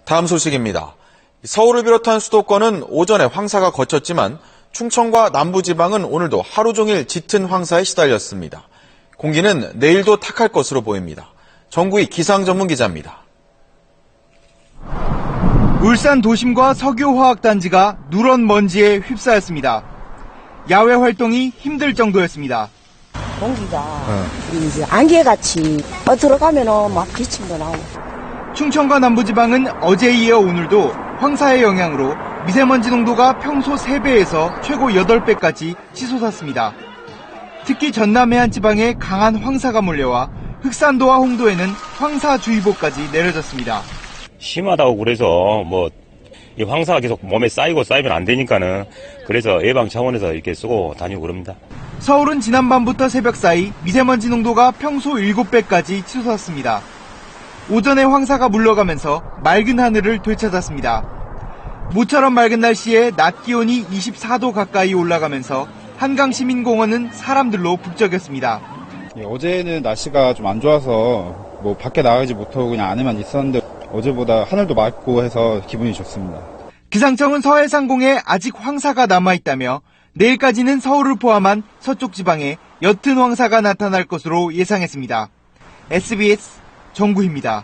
다음 소식입니다. 서울을 비롯한 수도권은 오전에 황사가 거쳤지만 충청과 남부지방은 오늘도 하루 종일 짙은 황사에 시달렸습니다. 공기는 내일도 탁할 것으로 보입니다. 정구희 기상전문기자입니다. 울산 도심과 석유화학단지가 누런 먼지에 휩싸였습니다. 야외 활동이 힘들 정도였습니다. 공기가 이제 안개같이 들어가면은 막 기침도 나오고. 충청과 남부지방은 어제에 이어 오늘도 황사의 영향으로 미세먼지 농도가 평소 3배에서 최고 8배까지 치솟았습니다. 특히 전남 해안 지방에 강한 황사가 몰려와 흑산도와 홍도에는 황사주의보까지 내려졌습니다. 심하다고 그래서 이 황사가 계속 몸에 쌓이면 안 되니까는 그래서 예방 차원에서 이렇게 쓰고 다니고 그럽니다. 서울은 지난밤부터 새벽 사이 미세먼지 농도가 평소 7배까지 치솟았습니다. 오전에 황사가 물러가면서 맑은 하늘을 되찾았습니다. 모처럼 맑은 날씨에 낮 기온이 24도 가까이 올라가면서 한강시민공원은 사람들로 북적였습니다. 어제는 날씨가 좀 안 좋아서 밖에 나가지 못하고 그냥 안에만 있었는데 어제보다 하늘도 맑고 해서 기분이 좋습니다. 기상청은 서해상공에 아직 황사가 남아있다며 내일까지는 서울을 포함한 서쪽 지방에 옅은 황사가 나타날 것으로 예상했습니다. SBS 정구희입니다.